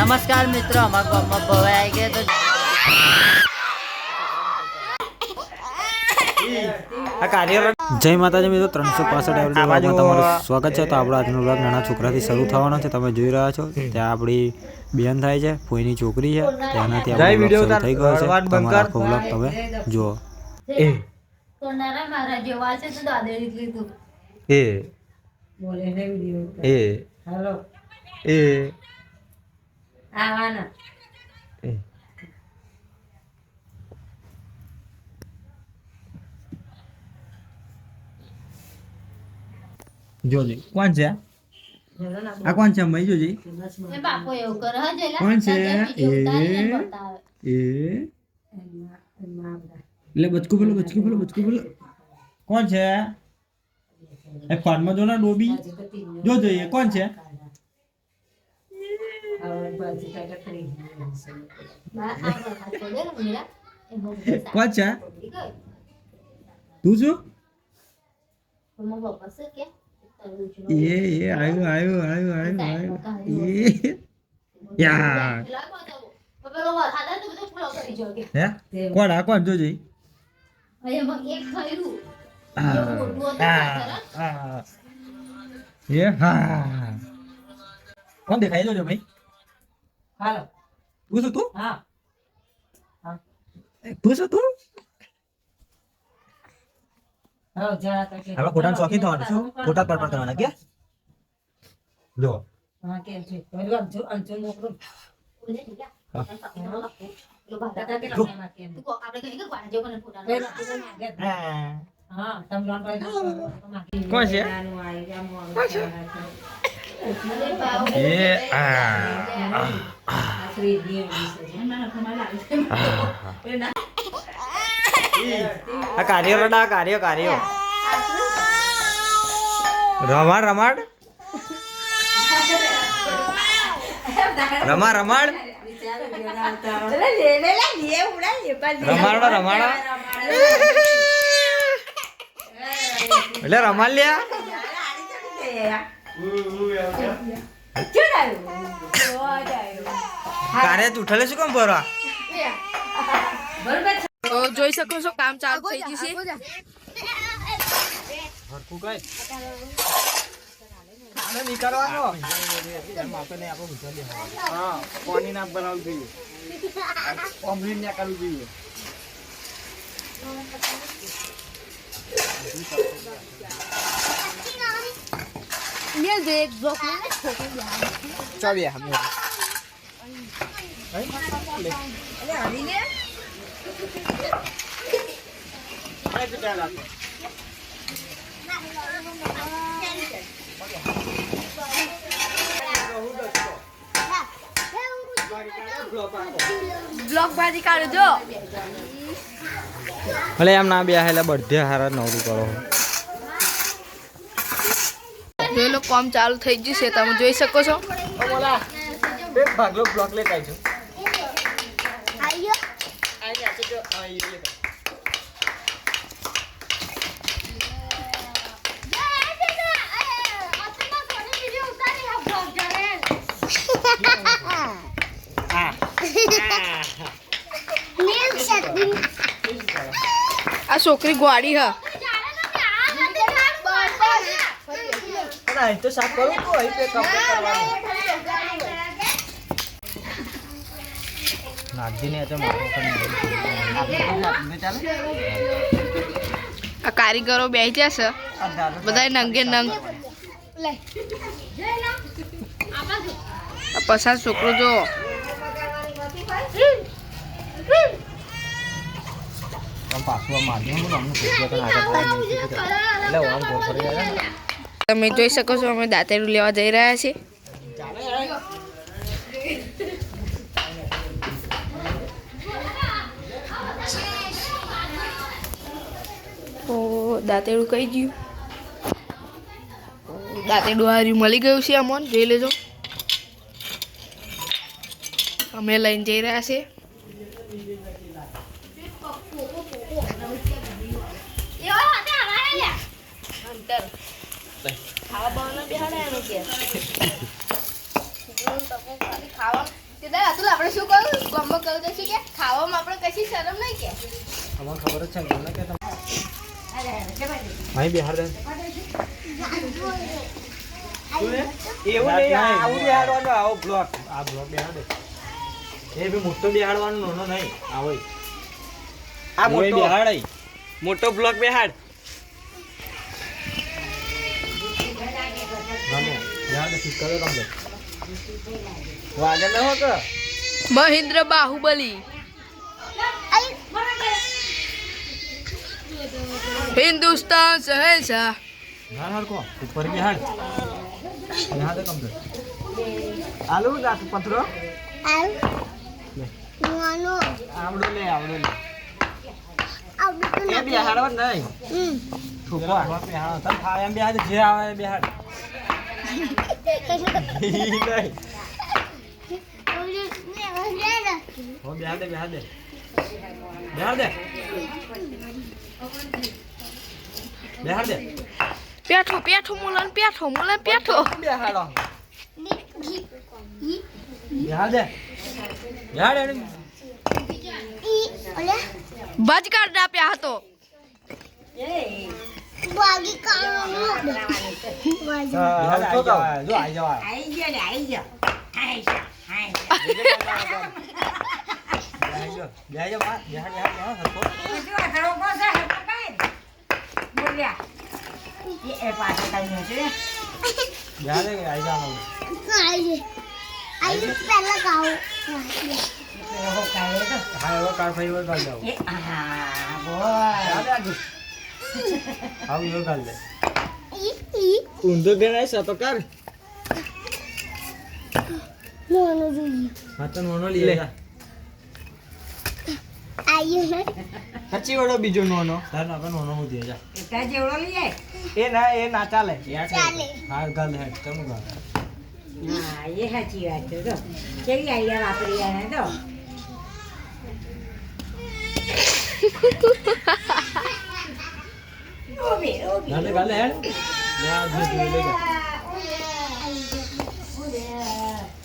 नमस्कार मित्रों, हमारे गाँव में भवे आई गए तो जय माताजी મિત્રો 365 એવરીમાં તમારું સ્વાગત છે। તો આપણો આજનો વ્લોગ નાના છોકરાથી શરૂ થવાનો છે। તમે જોઈ રહ્યા છો ત્યાં આપણી બેન થાય છે, ફોઈની છોકરી છે, ત્યાંનાથી આપણો વ્લોગ શરૂ થઈ ગયો છે। તમારો આખો વ્લોગ તમે જુઓ। તો નાના મારા જેવા છે તો દાદેરી લીધું એ બોલે ને વિડિયો એ હેલો એ આવાના જોજી કોણ છે આ કોણ છે મય જોજી એ બાપો એવું કરે હે જેલા કોણ છે એ એટલે બચકું બોલો કોણ છે એ ફાનમાં જો ના ડોબી જો જોઈએ કોણ છે કોણ છે તું શું એ આવ્યો એ યા હે કોણ આ કોણ જોજી એ હા કોણ દેખાય જોજો ભાઈ હાલો તું શું તું હા તું શું તું હાલો જરા તક આપણે ફોટાનો શોખીન થવાનું શું ફોટા પર કરવાના કે જો હા કે છે પેલું અંચો મોકરો કોણ છે એ આ કાર્ય રમાડ રમાડ એટલે રમાડ લ્યા કાર્ય ઉઠાલે શું કામ ભરવા જોઈ શકો છો કામ ચાલુ થઈ ગયું છે હરકું કઈ ખાને નીકળવાનો માપને આપણો ભૂતો લે હા પાણી ના બનાવવું જોઈએ ઓમલીન ને કરવું જોઈએ ये देख ब्लॉक में छोटे ચાવીએ હમે अरे आनी ने આ કેટલા લાગે ब्लॉक बाजी काढ जो ભલે એમ ના બે હેલા બધે હારા નવરું કરો જોઈ લો કામ ચાલુ થઈ ગયું છે તમે જોઈ શકો છો બોલા એક ભાગલો બ્લોક લેતા આવજો આયો આઈ જો આઈ લે આ છોકરી ગોડી હ ના તો સાફ કરું તો અહીં પે કમ્પ્લીટ કરવાનું નાગજીને તો મારો ચાલે આ કારીગરો બેસી જશે બધા નંગે નંગ આ પસાર છોકરો જો તમે જોઈ શકો છો અમે દાંતેડું લેવા જઈ રહ્યા છીએ દાંતેડું કઈ ગયું દાંતેડું હાર્યું મળી ગયું છે અમોન જોઈ લેજો અમે લઈને જઈ રહ્યા છીએ ખાવા તે દાદા અતુલ આપણે શું કહું ગમો કહું તો કે ખાવામાં આપણે કશી શરમ નહીં કે અમારે ખબર જ છે ને કે તમે ભાઈ બિહાર દે એવું નહીં આવું બિહાડવાનું આવો બ્લોક આ બ્લોક બિહાર દે એ બી મોટો બિહાડવાનો નાનો નહીં આવો આ મોટો બિહાડ મોટો બ્લોક બેહાડ નાનો બિહાર દે ફિટ કરો કમ વાગે ન હો કે મહેન્દ્ર બાહુબલી હિન્દુસ્તાન શહેનશાહ ના હાર કો ઉપર બિહાડ બિહાર દે કમ આલુ રાત પથરો નાનો આવડો લે આવડું એ બિહાડવા નહીં ઠોકવા બ્લોક બિહાડ તમ ખાય એમ બિહાડ જે આવે એ બિહાડ નહીં હો બિહાર દે બિહાર દે બિહાર દે બિહાર દે પેઠો પેઠો મુલાન પેઠો બિહાડો બિહાર દે બિહાડ એમ ભજ કાઢ આપ્યા હતો બાગી કાનો બિહાર દે જો આઈ જાવ બિહાર જાવ બિહાર હરકો બિહાર દે આઈ જાવ આઈ પહેલા ગાઓ હા એવો કાર ભાઈ એવો ગાલ જાવ આવ એવો ગાલ દે ઊંધો ગણાય છે તો કર મોનો જોઈ હાથ નોનો લઈ જા આયો હચી વડો બીજો નોનો તાર ના નોનો હું દે જા એ ના ચાલે ચાલે હા ગાલ દે તમ ગાલ ગાલ દે હેડ જા દે લે જા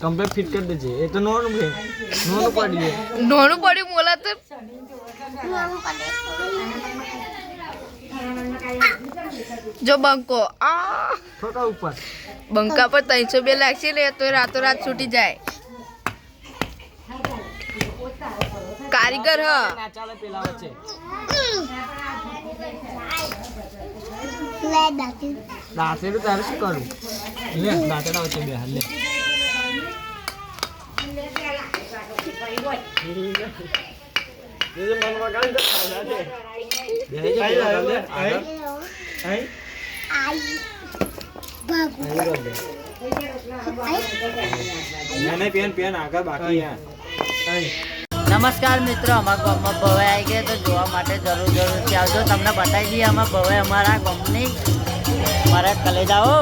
કમ્પ્લીટ ફિટ કરી દેજે એ તો નોનું છે નોનું પડી છે નોનું પડ્યું મોલા તો જો બંકો આ ઠોકા ઉપર બંકા પર 302 લાગશે ને તો રાતોરાત છૂટી જાય કારીગર હ ના ચાલે પેલા વચ્ચે લે દાતી દાંતે તો તારે શું કરું લે દાંતડા વચ્ચે બે હાલ લે ये मन में गाल दे બે જા ગાલ દે આગળ आई આઈ બાબુ ગાલ દે નહીં પેન આગળ બાકી હે નમસ્કાર મિત્રો, અમારા ગામમાં ભવાઈ આવી ગયા તો જોવા માટે જરૂરથી આવજો. તમને બતાવી દઈએ અમારા ભવાઈ અમારા ગામની. મારા કલેજાઓ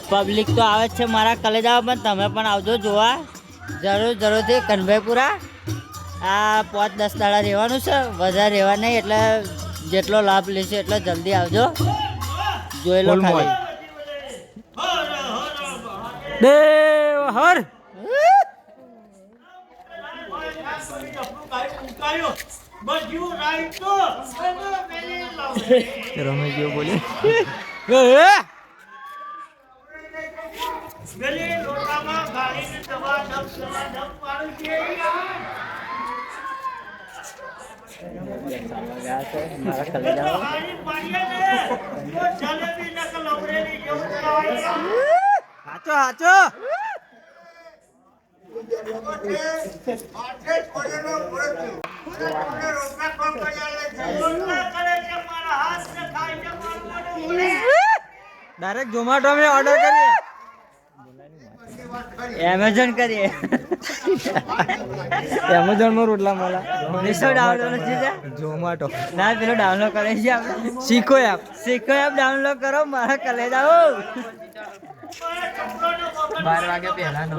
પબ્લિક તો આવે જ છે મારા કલેજાઓ, પણ તમે પણ આવજો જોવા જરૂરથી. કનભાઈપુરા આ 5-10 દાડા રહેવાનું છે, વધારે રહેવા નહીં. એટલે જેટલો લાભ લેશે એટલો જલ્દી આવજો, જોઈ લો ખાલી. દેવ હર રમેશ જેવું બોલે હાચો ડાયરેક્ટ ઝોમેટો में ऑर्डर करिए, એમેઝોન કરીએ. એમેઝોન માં રોટલા મળે. મિસો ડાઉનલોડ નથી છે ઝોમેટો ના, પેલો ડાઉનલોડ કરે છે આપણે. શીખો એપ ડાઉનલોડ કરો મારા કલેજાઓ. 12 વાગે પહેલા નો